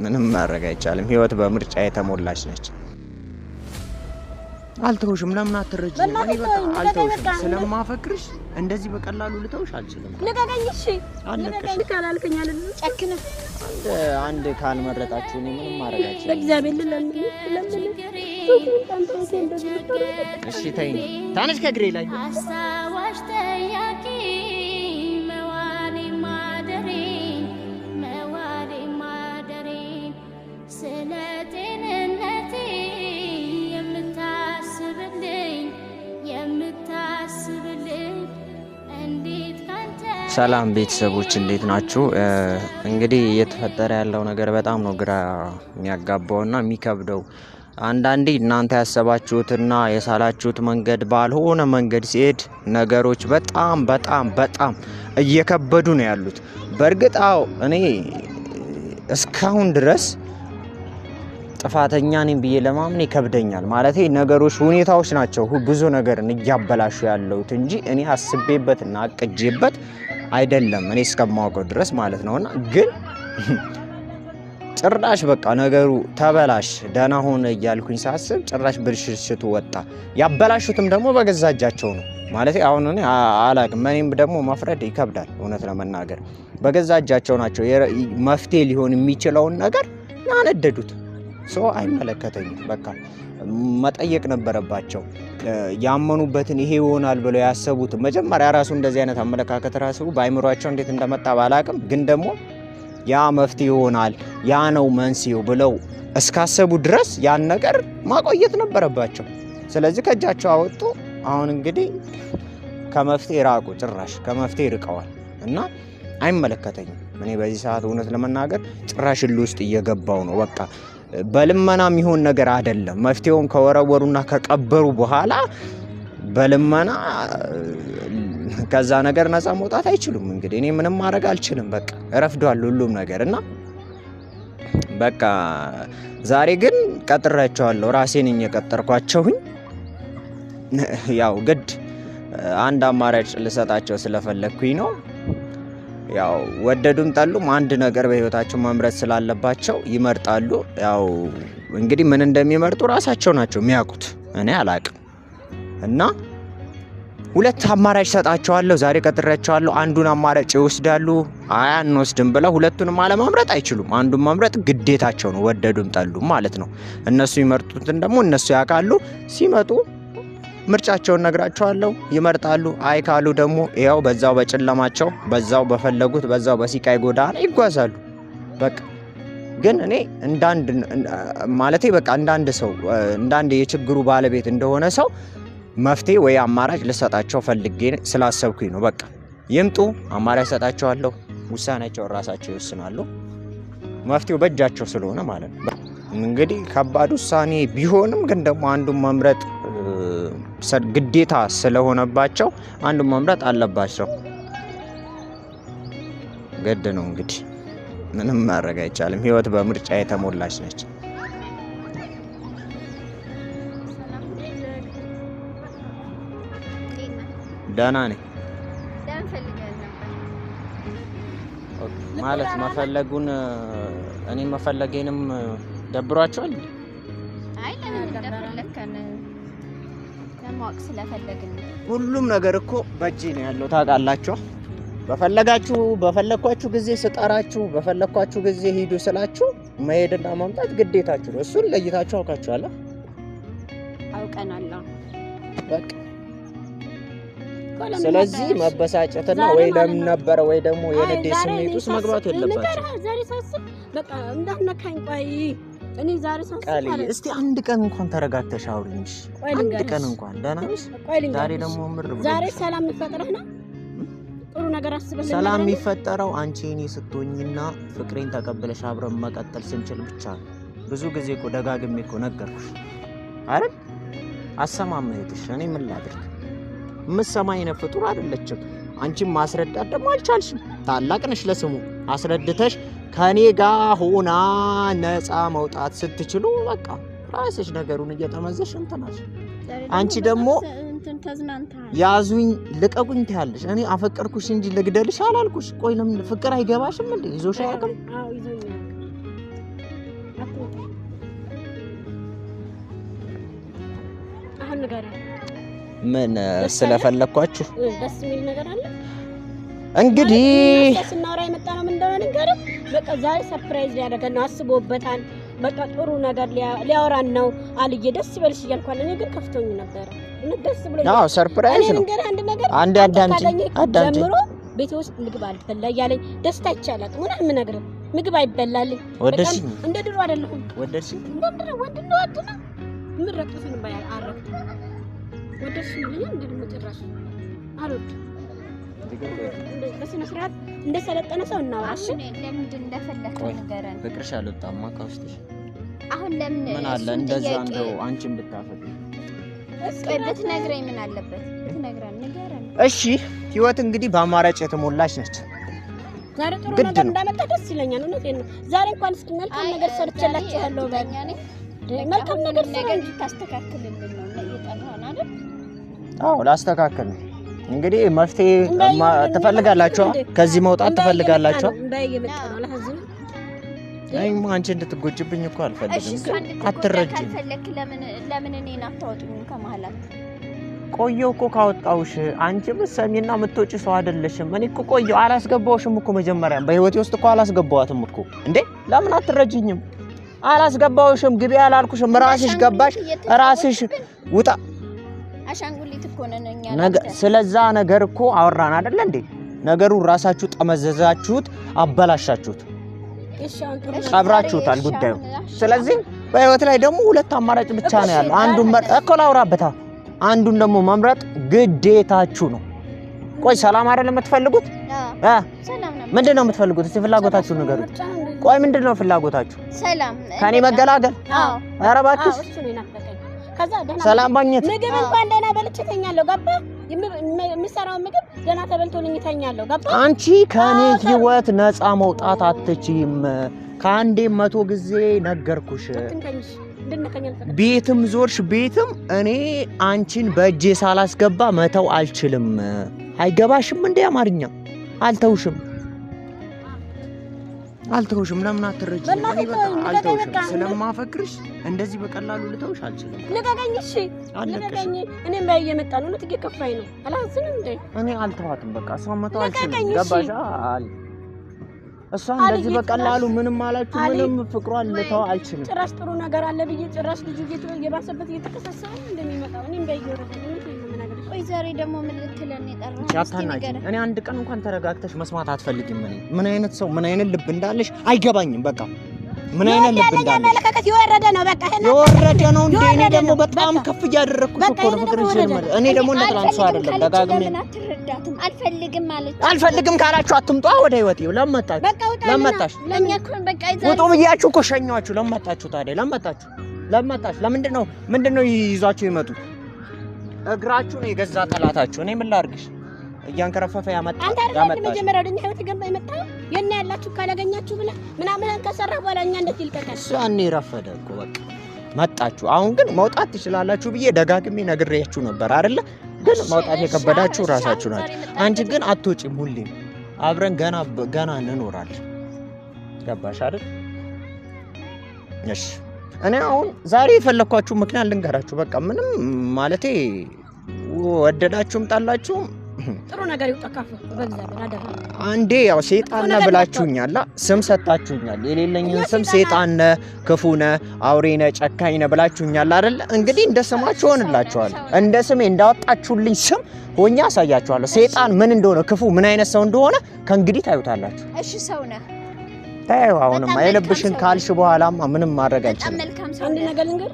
ምንም ማድረግ አይቻልም። ህይወት በምርጫ የተሞላች ነች። አልተውሽም። ለምን አትረጂኝ? እኔ በቃ አልተውሽም። ስለማፈቅርሽ እንደዚህ በቀላሉ ልተውሽ አልችልም። ልቀቀኝ። እሺ ልቀቀኝ ካላልከኝ አይደል ጨክነ አንድ ካልመረጣችሁ እኔ ምንም ማድረግ አልችልም። በእግዚአብሔር ለምን እሺ ተይኝ። ታነሽ ከእግሬ ላይ አሳዋሽ ጠያቂ መዋሌ ማደሬ ስለ ጤንነቴ የምታስብልኝ እንዴት ካንተ። ሰላም ቤተሰቦች እንዴት ናችሁ? እንግዲህ እየተፈጠረ ያለው ነገር በጣም ነው ግራ የሚያጋባውና የሚከብደው። አንዳንዴ እናንተ ያሰባችሁትና የሳላችሁት መንገድ ባልሆነ መንገድ ሲሄድ ነገሮች በጣም በጣም በጣም እየከበዱ ነው ያሉት። በእርግጥ እኔ እስካሁን ድረስ ጥፋተኛ ነኝ ብዬ ለማመን ይከብደኛል። ማለት ነገሮች ሁኔታዎች ናቸው ብዙ ነገርን እያበላሹ ያለውት እንጂ እኔ አስቤበትና አቅጄበት አይደለም፣ እኔ እስከማውቀው ድረስ ማለት ነውና ግን ጭራሽ በቃ ነገሩ ተበላሽ ደህና ሆነ እያልኩኝ ሳስብ ጭራሽ ብልሽሽቱ ወጣ። ያበላሹትም ደግሞ በገዛ እጃቸው ነው ማለት አሁን እኔ አላቅም። እኔም ደግሞ መፍረድ ይከብዳል እውነት ለመናገር። በገዛ እጃቸው ናቸው መፍትሄ ሊሆን የሚችለውን ነገር ያነደዱት። ሰው አይመለከተኝም በቃ መጠየቅ ነበረባቸው። ያመኑበትን ይሄ ይሆናል ብለው ያሰቡት መጀመሪያ ራሱ እንደዚህ አይነት አመለካከት ራሱ በአይምሯቸው እንዴት እንደመጣ ባላቅም ግን ደግሞ ያ መፍትሄ ይሆናል ያ ነው መንስኤው ብለው እስካሰቡ ድረስ ያን ነገር ማቆየት ነበረባቸው። ስለዚህ ከእጃቸው አወጡ። አሁን እንግዲህ ከመፍትሄ ራቁ፣ ጭራሽ ከመፍትሄ ርቀዋል እና አይመለከተኝም። እኔ በዚህ ሰዓት እውነት ለመናገር ጭራሽ ውስጥ እየገባው ነው። በቃ በልመና የሚሆን ነገር አይደለም። መፍትሄውን ከወረወሩና ከቀበሩ በኋላ በልመና ከዛ ነገር ነፃ መውጣት አይችሉም። እንግዲህ እኔ ምንም ማድረግ አልችልም። በቃ ረፍዷል ሁሉም ነገር እና በቃ ዛሬ ግን ቀጥሬያቸዋለሁ። ራሴ ነኝ የቀጠርኳቸውኝ። ያው ግድ አንድ አማራጭ ልሰጣቸው ስለፈለኩኝ ነው። ያው ወደዱም ጠሉም አንድ ነገር በህይወታቸው መምረጥ ስላለባቸው ይመርጣሉ። ያው እንግዲህ ምን እንደሚመርጡ ራሳቸው ናቸው የሚያውቁት፣ እኔ አላቅም። እና ሁለት አማራጭ ሰጣቸዋለሁ። ዛሬ ቀጥሬያቸዋለሁ። አንዱን አማራጭ ይወስዳሉ፣ አንወስድም ብለው ሁለቱንም አለመምረጥ አይችሉም። አንዱን መምረጥ ግዴታቸው ነው፣ ወደዱም ጠሉም ማለት ነው። እነሱ ይመርጡትን ደግሞ እነሱ ያውቃሉ። ሲመጡ ምርጫቸውን ነግራቸዋለሁ፣ ይመርጣሉ። አይ ካሉ ደግሞ ያው በዛው በጨለማቸው በዛው በፈለጉት በዛው በሲቃይ ጎዳና ይጓዛሉ። በቃ ግን እኔ እንዳንድ ማለቴ በቃ እንዳንድ ሰው እንዳንድ የችግሩ ባለቤት እንደሆነ ሰው መፍትሄ ወይ አማራጭ ልሰጣቸው ፈልጌ ስላሰብኩኝ ነው። በቃ ይምጡ፣ አማራጭ ሰጣቸዋለሁ። ውሳኔያቸው ራሳቸው ይወስናሉ። መፍትሄው በእጃቸው ስለሆነ ማለት ነው። እንግዲህ ከባድ ውሳኔ ቢሆንም ግን ደግሞ አንዱን መምረጥ ግዴታ ስለሆነባቸው አንዱን መምረጥ አለባቸው። ግድ ነው እንግዲህ ምንም ማድረግ አይቻልም። ህይወት በምርጫ የተሞላች ነች። ደህና ነኝ ማለት መፈለጉን እኔ መፈለጌንም ደብሯቸዋል። አይ ለምን እንደፈለከን ለማወቅ ስለፈለግን ሁሉም ነገር እኮ በእጄ ነው ያለው ታውቃላችሁ። በፈለኳችሁ ጊዜ ስጠራችሁ በፈለኳችሁ ጊዜ ሂዱ ስላችሁ መሄድና ማምጣት ግዴታችሁ ነው። እሱን ለይታችሁ አውቃችኋል። አውቀናል በቃ ስለዚህ መበሳጨትና ወይ ለምን ነበር ወይ ደግሞ የንዴት ስሜት ውስጥ መግባት የለባችሁ። ዛሬ ሳስብ በቃ እንዳትነካኝ። ቆይ እኔ ዛሬ ሳስብ እስቲ አንድ ቀን እንኳን ተረጋግተሽ አውሪኝ። አንድ ቀን እንኳን ደህና ነሽ? ዛሬ ደግሞ ዛሬ ሰላም የሚፈጠረው ነው። ጥሩ ነገር አስበን ሰላም የሚፈጠረው አንቺ እኔ ስትሆኝና ፍቅሬን ተቀበለሽ አብረን መቀጠል ስንችል ብቻ ነው። ብዙ ጊዜ እኮ ደጋግሜ እኮ ነገርኩሽ አይደል? አሰማመህትሽ እኔ ምን ላድርግ? ምሰማኝ ነው ፍጡር አይደለችም። አንቺም ማስረዳት ደግሞ አልቻልሽም። ታላቅ ነሽ ለስሙ። አስረድተሽ ከኔ ጋር ሆና ነፃ መውጣት ስትችሉ በቃ ራስሽ ነገሩን እየተመዘሽ እንተናሽ። አንቺ ደግሞ ያዙኝ ልቀቁኝ ትያለሽ። እኔ አፈቀርኩሽ እንጂ ልግደልሽ አላልኩሽ። ቆይ ለምን ፍቅር አይገባሽም እንዴ? ይዞሽ አያውቅም? አሁን ንገረኝ። ምን ስለፈለኳችሁ ደስ የሚል ነገር አለ እንግዲህ ስናወራ የመጣ ነው። ምን እንደሆነ ንገረኝ። በቃ ዛሬ ሰርፕራይዝ ሊያደርገን ነው፣ አስቦበታል። በቃ ጥሩ ነገር ሊያወራን ነው። አልዬ ደስ ይበልሽ እያልኳል። እኔ ግን ከፍቶኝ ነበር። ደስ ብሎኝ አዎ ሰርፕራይዝ ነው። አንድ አዳምጪኝ ጀምሮ ቤት ውስጥ ምግብ አልበላ እያለኝ ደስታ ይቻላል። ምንም የምነግርህ ምግብ አይበላልኝ። ወደሽ እንደ ድሮ አይደለሁም። ወደሽ እንደምንድነው ወንድነው አጥና ምን ረጥተን ባያል አረፍት ወደሽ ምን እንደምን ጭራሽ አሮድ በስነ ስርዓት እንደሰለጠነ ሰው እናወራሽ። ለምንድን እንደፈለከው ንገረን። ፍቅርሽ አልወጣማ ከውስጥሽ። አሁን ለምን ምን አለ እንደዛ እንደው አንቺን ብታፈጥ ብትነግረኝ ምን አለበት? ብትነግረን ንገረን። እሺ ህይወት እንግዲህ በአማራጭ የተሞላች ነች። ዛሬ ጥሩ ነገር እንዳመጣ ደስ ይለኛል። እውነቴን ነው። ዛሬ እንኳን እስኪ መልካም ነገር ሰርቼላችኋለሁ። መልካም ነገር ታስተካክልልን ነው እየጠራን አይደል? አዎ ላስተካክል ነው። እንግዲህ መፍትሄ ትፈልጋላችሁ? ከዚህ መውጣት ትፈልጋላችሁ? አይማ አንቺ እንድትጎጂብኝ እኮ አልፈልግም። አትረጂም። ለምን እኔን አታወጡኝም ከመሀላት? ቆየው እኮ ካወጣውሽ አንቺ ብትሰሚና የምትወጪ ሰው አይደለሽም። እኔ እኮ ቆየው አላስገባውሽም እኮ መጀመሪያም በህይወቴ ውስጥ እኮ አላስገባዋትም እኮ። እንዴ ለምን አትረጂኝም? አላስገባውሽም። ግቢ አላልኩሽም? ራስሽ ገባሽ። ራስሽ ውጣ። አሻንጉሊት እኮ ነን እኛ። ስለዛ ነገር እኮ አወራን አይደል እንዴ? ነገሩን ራሳችሁ ጠመዘዛችሁት፣ አበላሻችሁት፣ ቀብራችሁታል ጉዳዩ። ስለዚህ በህይወት ላይ ደግሞ ሁለት አማራጭ ብቻ ነው ያለው። አንዱን መርጠህ እኮ ላውራበታ፣ አንዱን ደግሞ መምረጥ ግዴታችሁ ነው። ቆይ ሰላም አይደለም የምትፈልጉት? ሰላም ነው። ምንድነው የምትፈልጉት? እስቲ ፍላጎታችሁ ንገሩኝ። ቆይ ምንድነው ፍላጎታችሁ? ሰላም ከኔ መገላገል? አዎ። ኧረ እባክሽ ሰላም ማግኘት። ምግብ እንኳን ደህና በልቼ እተኛለሁ። ገባ? የምሰራው ምግብ ደህና ተበልቶልኝ እተኛለሁ። ገባ? አንቺ ከኔ ህይወት ነፃ መውጣት አትችይም። ከአንዴ 100 ጊዜ ነገርኩሽ። ቤትም ዞርሽ ቤትም እኔ አንቺን በእጄ ሳላስገባ መተው አልችልም። አይገባሽም እንዴ አማርኛ? አልተውሽም። ለምን አትረጂም? እኔ በቃ አልተውሽም። ስለማፈቅርሽ እንደዚህ በቀላሉ ልተውሽ አልችልም። ልቀቀኝ። እሺ ልቀቀኝ። እኔም ላይ እየመጣ ነው። እውነት እየከፋኝ ነው። አላዝንም እንዴ? እኔ አልተዋትም። በቃ እሷ መተው አልችልም። ገባሽ? እሷ እንደዚህ በቀላሉ ምንም አላችሁ ምንም ፍቅሯን ልተው አልችልም። ጭራሽ ጥሩ ነገር አለ ብዬ ጭራሽ ልጁ እየባሰበት እየተከሰሰ እንደሚመጣው እኔም ላይ እየወረደ ነው። ቆይ ዛሬ ደግሞ ምን ልትለን የጠራኸኝ? እኔ አንድ ቀን እንኳን ተረጋግተሽ መስማት አትፈልጊም። ምን አይነት ሰው ምን አይነት ልብ እንዳለሽ አይገባኝም። በቃ ምን አይነት ልብ እንዳለሽ መለከት የወረደ ነው። በቃ የወረደ ነው እንዴ? እኔ ደግሞ በጣም ከፍ እያደረኩሽ እኮ ነው ፍቅርሽ ጀመረ። እኔ ደግሞ እንደ ትላንት ሰው አይደለም። ደጋግሜ አልፈልግም ማለት አልፈልግም ካላችሁ አትምጧ ወደ ህይወቴ። ለመጣሽ ለኛ እኮ በቃ ይዘን ውጡ ብያችሁ እኮ ሸኛችሁ። ለመጣችሁ ታዲያ ለመጣሽ ምንድነው ይዟችሁ ይመጡ? እግራችሁን የገዛ ጠላታችሁ። እኔ ምን ላድርግሽ? እያንከረፈፈ ያመጣ መጀመሪያው ደኛ ህይወት ገባ ይመጣ የኛ ያላችሁ ካላገኛችሁ ብለ ምናምን ከሰራ በኋላ እኛ እንደዚህ ይልቀቃል። እሷኔ ረፈደ እኮ በቃ መጣችሁ። አሁን ግን መውጣት ትችላላችሁ ብዬ ደጋግሜ ነግሬያችሁ ነበር አይደለ? ግን መውጣት የከበዳችሁ ራሳችሁ ናችሁ። አንቺ ግን አትወጪም። ሁሌም አብረን ገና እንኖራለን። ገባሽ አይደል? እሺ እኔ አሁን ዛሬ የፈለኳችሁ ምክንያት ልንገራችሁ። በቃ ምንም ማለቴ ወደዳችሁም ጣላችሁም ጥሩ ነገር ይውጣካፉ በእግዚአብሔር አደራ። አንዴ ያው ሰይጣን ነህ ብላችሁኛል፣ ስም ሰጣችሁኛል። የሌለኝን ስም ሰይጣን ነህ፣ ክፉ ነህ፣ አውሬ ነህ፣ ጨካኝ ነህ ብላችሁኛል አይደል? እንግዲህ እንደ ስማችሁ ሆንላችኋለሁ። እንደ ስሜ እንዳወጣችሁልኝ ስም ሆኜ አሳያችኋለሁ። ሰይጣን ምን እንደሆነ፣ ክፉ ምን አይነት ሰው እንደሆነ ከእንግዲህ ታዩታላችሁ። እሺ ሰው ነህ ታዩ። አሁንም አይለብሽን ካልሽ በኋላማ ምንም ማድረግ አልችልም። አንድ ነገር ልንገር፣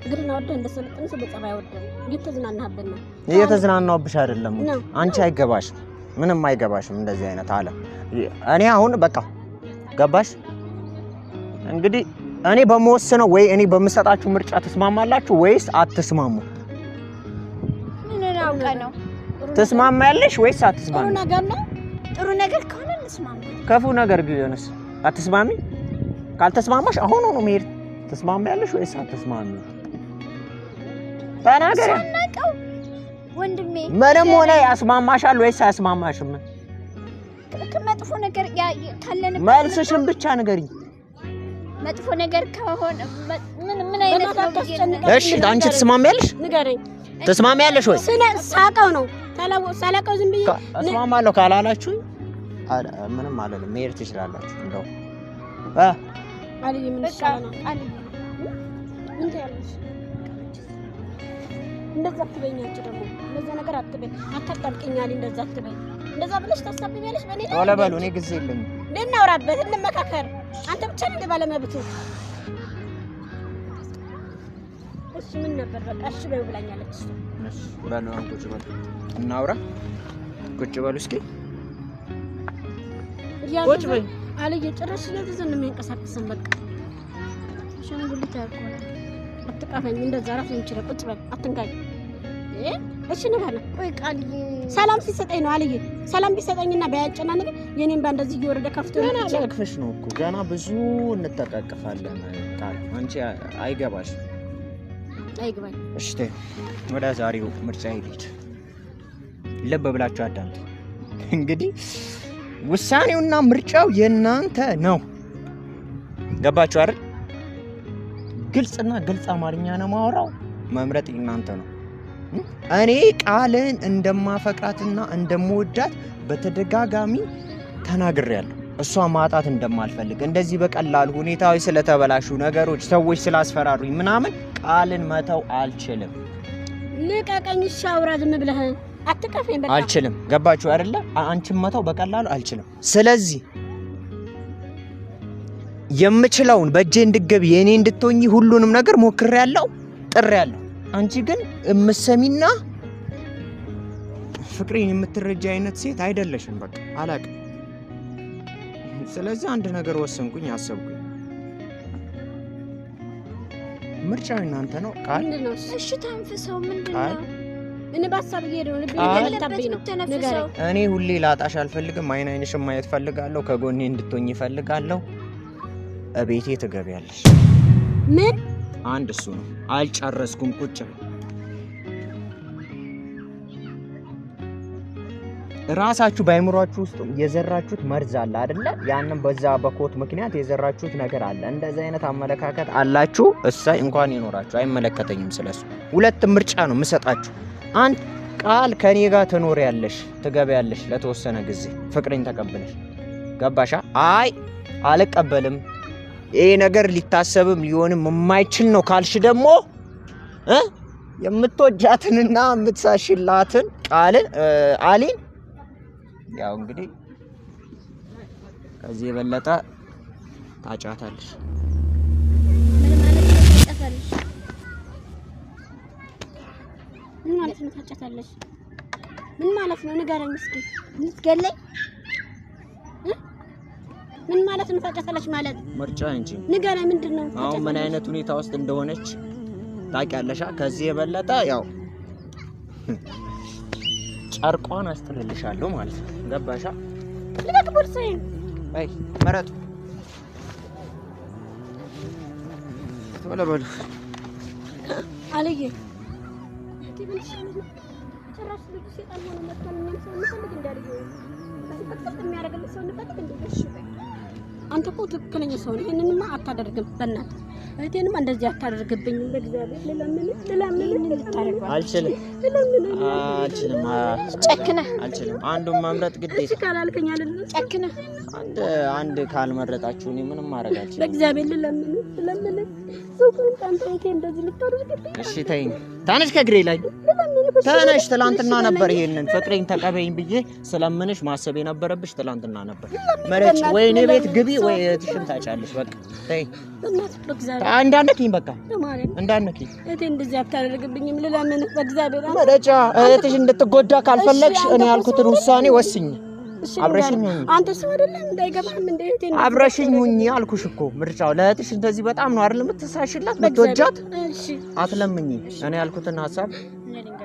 ግርና ወደ እንደሰለጠነ ሰው በጸባይ ወደ እየተዝናናህበት ነው። እየተዝናናሁብሽ አይደለም። አንቺ አይገባሽም፣ ምንም አይገባሽም እንደዚህ አይነት አለ። እኔ አሁን በቃ ገባሽ? እንግዲህ እኔ በመወስነው ወይ እኔ በምሰጣችሁ ምርጫ ተስማማላችሁ ወይስ አትስማሙ? ምን አውቀ ነው? ተስማማያለሽ ወይስ አትስማሙ? ጥሩ ነገር ነው። ጥሩ ነገር ከሆነ እንስማማ። ክፉ ነገር ቢሆንስ አትስማሚ? ካልተስማማሽ አሁን ነው መሄድ። ተስማማያለሽ ወይስ አትስማሚ? ተናገሪ። ሳናቀው ወንድሜ ምንም ሆነ ያስማማሻል ወይስ አያስማማሽም? መጥፎ ነገር ካለን መልስሽን ብቻ ንገሪኝ። መጥፎ ነገር ከሆነ ምን አይነት ነው? እሺ አንቺ ተስማሚያለሽ? ንገረኝ። ተስማሚያለሽ ወይ? ሳቀው ነው ሳላቀው ዝም ብዬ ተስማማለሁ ካላላችሁ ምንም አይደለም፣ መሄድ ትችላላችሁ። እንደው አሊ ምን ይሻላል? አሊ ምን ትያለሽ? እንደዛ አትበኛች ደግሞ እንደዛ ነገር አትበይ፣ አታጣልቅኛል። እንደዛ አትበይ። እንደዛ ብለሽ ታሳብቢያለሽ በኔ ላይ። ወለበሉ እኔ ጊዜ የለኝም። ልናወራበት እንመካከር። አንተ ብቻ እንደ ባለመብቱ እሺ ምን ነበር? በቃ እሺ በይው ብላኛለች። እሺ በሉ ቁጭ በሉ እናውራ። ቁጭ በሉ እስኪ ቁጭ በይ። አለየ ጭራሽ ለዚህ ነው የሚንቀሳቀሰን። በቃ ሸንጉሊት ያቆለ አትቃፈኝ። እንደዛ ራሱ እንችላል። ቁጭ በል አትንካኝ። እሺ ነገር ቆይ ቃልዬ ሰላም ሲሰጠኝ ነው አለየ። ሰላም ቢሰጠኝና ባያጨናነቅ የኔን ባንደዚህ እየወረደ ከፍቶ ገና ለክፈሽ ነው እኮ ገና ብዙ እንተቃቀፋለን። ቃል አንቺ አይገባሽ አይገባኝ። እሺ ወደ ዛሬው ምርጫ ሄድ። ልብ ብላችሁ አዳምጡ። እንግዲህ ውሳኔውና ምርጫው የናንተ ነው። ገባችሁ አይደል? ግልጽና ግልጽ አማርኛ ነው ማወራው። መምረጥ እናንተ ነው። እኔ ቃልን እንደማፈቅራትና እንደምወዳት በተደጋጋሚ ተናግሬያለሁ። እሷ ማጣት እንደማልፈልግ እንደዚህ በቀላሉ ሁኔታዊ ስለተበላሹ ነገሮች ሰዎች ስላስፈራሩኝ ምናምን ቃልን መተው አልችልም። ልቀቀኝ። ሻውራ ዝም ብለህ አትቀፈኝ። በቃ አልችልም። ገባችሁ አይደለ? አንቺን መተው በቀላሉ አልችልም። ስለዚህ የምችለውን በእጄ እንድትገቢ የኔ እንድትሆኚ ሁሉንም ነገር ሞክሬያለሁ፣ ጥሬያለሁ። አንቺ ግን እምሰሚና ፍቅሬን የምትረጃ አይነት ሴት አይደለሽም። በቃ አላውቅም። ስለዚህ አንድ ነገር ወሰንኩኝ፣ አሰብኩኝ። ምርጫው እናንተ ነው። ቃል እሺ ተንፍሰው ምንድነው? እኔ ባሳብ ይሄደው ልብ ይለታብኝ ነው ነገር እኔ ሁሌ ላጣሽ አልፈልግም። አይን አይንሽም ማየት ፈልጋለሁ። ከጎኔ እንድትሆኚ ፈልጋለሁ። እቤቴ ትገቢያለሽ። ምን አንድ እሱ ነው። አልጨረስኩም። ቁጭ ራሳችሁ በአይምሯችሁ ውስጥ የዘራችሁት መርዝ አለ አይደለ? ያንን በዛ በኮት ምክንያት የዘራችሁት ነገር አለ። እንደዚህ አይነት አመለካከት አላችሁ። እሳይ እንኳን ይኖራችሁ፣ አይመለከተኝም ስለሱ። ሁለት ምርጫ ነው የምሰጣችሁ። አንድ ቃል ከኔ ጋር ትኖሪያለሽ፣ ትገቢያለሽ ለተወሰነ ጊዜ ፍቅሬን ተቀበለሽ። ገባሻ? አይ አልቀበልም፣ ይሄ ነገር ሊታሰብም ሊሆንም የማይችል ነው ካልሽ ደግሞ የምትወጃትንና የምትሳሽላትን ቃልን አሊን ያው እንግዲህ ከዚህ የበለጠ ታጫታለሽ። ምን ማለት ነው ታጫታለሽ? ምን ማለት ነው? ንገረኝ እስኪ። ልትገለኝ? ምን ማለት ነው ታጫታለሽ ማለት? ምርጫ እንጂ ንገረኝ፣ ምንድነው? አሁን ምን አይነት ሁኔታ ውስጥ እንደሆነች ታውቂያለሽ። ከዚህ የበለጠ ያው ጨርቋን አስጥልልሻለሁ ማለት ነው። ገባሻ? ልቀቅ ቦርሳዬን። አይ መረጡ ቶሎ በሉ አለዬ። ጭራሽ ልጅ ሴጣን ሆነ መጥቷል። እኛም ሰው እንፈልግ እንዳልዩ ከዚህ የሚያደርግልህ ሰው እንፈልግ እንደሽ። አንተ እኮ ትክክለኛ ሰው ነህ። ይሄንንማ አታደርግም። በእናትህ እህቴንማ እንደዚህ አታደርግብኝ። በእግዚአብሔር ልለምን ልታረጋው አልችልም። ጨክነህ አልችልም። አንዱን መምረጥ ግዴታ። እሺ ካላልከኝ አይደል? ጨክነህ አንድ ካልመረጣችሁ እኔ ምንም ማድረግ አልችልም። በእግዚአብሔር ልለምን ሱቁን ታንታይቴ እንደዚህ ልታደርግብኝ። እሺ ተይኝ። ታነሽ ከግሬ ላይ ተነሽ። ትላንትና ነበር ይሄንን ፍቅሬን ተቀበይኝ ብዬ ስለምንሽ ማሰብ የነበረብሽ ትላንትና ነበር። መረጭ ወይ እኔ ቤት ግቢ ወይ እህትሽን ታጫለሽ። በቃ ተይኝ። እንዳነኪኝ በቃ እንዳነኪኝ። እህቴ እንደዚህ አታደርግብኝም። ልለምን በእግዚአብሔር መረጫ። እህትሽ እንድትጎዳ ካልፈለግሽ እኔ ያልኩትን ውሳኔ ወስኝ። አብረሽኝ ሁኚ። አንተ ሰው አይደለም እንዳይገባም እንደ እህቴ አብረሽኝ ሁኚ አልኩሽ እኮ። ምርጫው ለእህትሽ እንደዚህ በጣም ነው አይደል የምትሳሽላት የምትወጃት። እሺ አትለምኝ። እኔ ያልኩትን ሀሳብ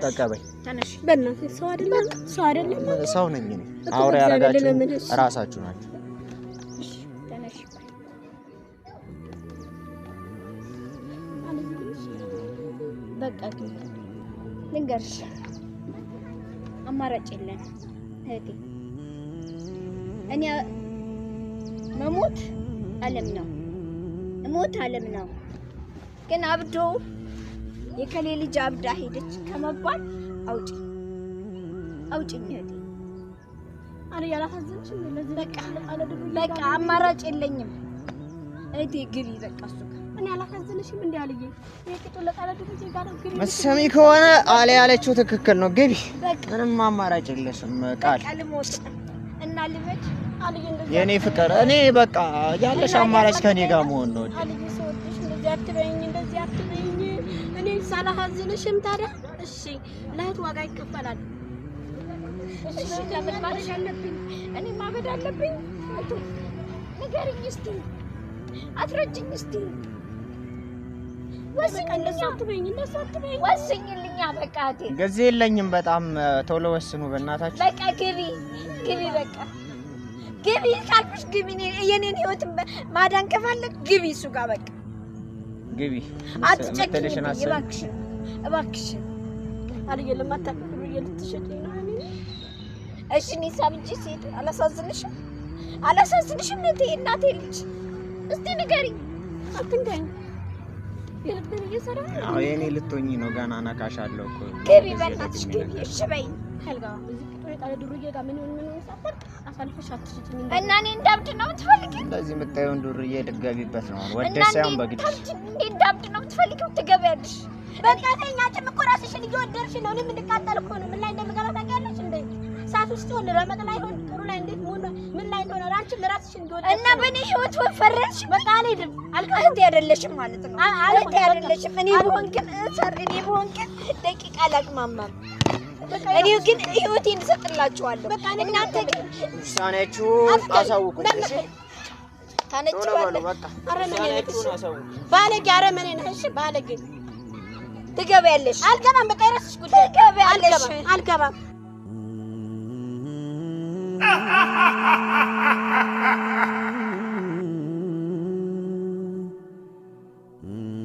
ተቀበይ። ተነሽ። በእናትህ ሰው አይደለም ሰው ነኝ እኔ። አውሬ ያረጋችሁ እራሳችሁ ናችሁ። እሺ ተነሽ። በቃ ልንገርሽ፣ አማራጭ የለን እህቴ። እኔ መሞት ዓለም ነው፣ እሞት ዓለም ነው። ግን አብዶ የከሌ ልጅ አብዳ ሄደች ከመባል አውጪኝ እህቴ አለ ያላሳዝንሽ ለዚህ በቃ አማራጭ የለኝም እህቴ ግቢ በቃ እሱ እኔ አላሳዝንሽም እንዴ አልዬ የቂጡ ለቃለ ድምጽ ጋር ግቢ መስሚ ከሆነ አለ ያለችው ትክክል ነው ግቢ ምንም አማራጭ የለሽም ቃል ልሞት እና ልበድ አልዬ እንደዚህ የኔ ፍቅር እኔ በቃ ያለሽ አማራጭ ከኔ ጋር መሆን ነው አልዬ ሰውልሽ እንደዚህ አትበይኝ እኔ ሳላሳዝንሽም ታዲያ እሺ ለእህት ዋጋ ይከፈላል እሺ ለምን አለብኝ እኔ ማበድ አለብኝ ንገሪኝ እስቲ አትረጅኝ እስቲ ወስኝልኛ በቃ እቴ ጊዜ የለኝም በጣም ቶሎ ወስኑ በእናታችሁ በቃ ግቢ በቃ ግቢ ካልኩሽ ግቢ የኔን ህይወት ማዳን ከፈለክ ግቢ እሱ ጋር በቃ ግቢ አትጨክኝ እባክሽ አልዬ ለማታቀሩ ልትሸጪኝ ነው እሺ ኒሳብ እንጂ ሴት አላሳዝንሽም እቴ እናቴ ልጅ እስቲ ንገሪኝ አትንገኝ የልብን እየሰራ አዎ የኔ ልትሆኚ ነው ገና ነካሻለሁ እኮ ግቢ በእናትሽ ግቢ እሺ በይኝ ፈልጋ እዚህ ቁጥር የጣለ ድሩዬ ጋር ምን ሳፈር አሳልፈሽ አትሽጪኝ እና እኔ እንዳብድ ነው የምትፈልጊው እንደዚህ የምታየውን ዱርዬ ልትገቢበት ነው ወደሽ ሳይሆን በግድሽ እንዴ እንዳብድ ነው የምትፈልጊው ትገቢያለሽ በቃ ተኛጭም እኮ ራስሽን እየወደድሽ ነው እኔ የምንቃጠል እኮ ነው ምን ላይ እንደምገባ ታውቂያለሽ እንዴ ሳት ውስጥ ሆነ ረመጥ ላይ ሆነ ጥሩ ላይ እንዴት ምን ላይ እንደሆነ ራንቺም ራስሽን እየወደድሽ እና በኔ ህይወት ወፈረሽ በቃ አልሄድም አልቀህት አይደለሽም ማለት ነው አልቀህት አይደለሽም እኔ ብሆን ግን ደቂቃ አላቅማማም እኔ ግን ህይወቴን እሰጥላችኋለሁ እናንተ ግን ውሳኔያችሁን አሳውቁኝ እሺ ታነጭዋለህ ባለጌ አረመኔ ነህ እሺ ባለጌ ትገቢያለሽ አልገባም በቃ የራስሽ ጉዳይ ትገቢያለሽ አልገባም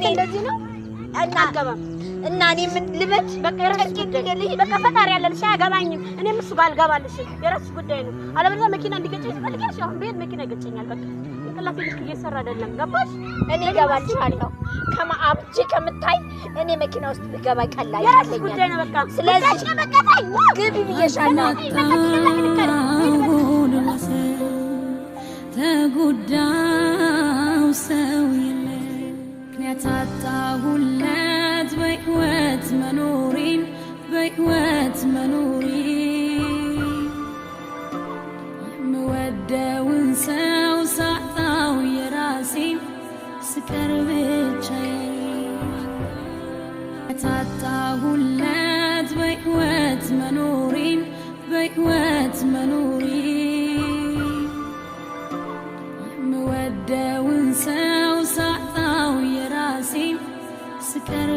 እንደዚህ ነው እና አልገባም እና እኔ ምን ልበድ በቃ የራስሽ ጉዳይ በቃ ፈጣሪ ያለልሽ አያገባኝም እኔም እሱ ጋር አልገባልሽ የራስሽ ጉዳይ ነው አለበለዚያ መኪና እንዲገጨኝ ትፈልጊያለሽ አሁን ቤት መኪና ይገጨኛል በቃ እንቅላፌ ልክ እየሰራ አይደለም ገባሽ እኔ እገባልሻለሁ ከማአብጂ ከምታይ እኔ መኪና ውስጥ ብገባ ቀላል የራስሽ ጉዳይ ነው በቃ ስለዚህ በቃ ታይ ግቢ ብዬሻለሁ ተጎዳው ሰው የለ ምክንያት አጣሁለት በህይወት መኖሬን የምወደውን ሰው ሳጣው የራሴን ስቀር ብቻዬን ታጣሁለት በህይወት መኖሬን የምወደውን ሰው ሳጣው የራሴን ስቀር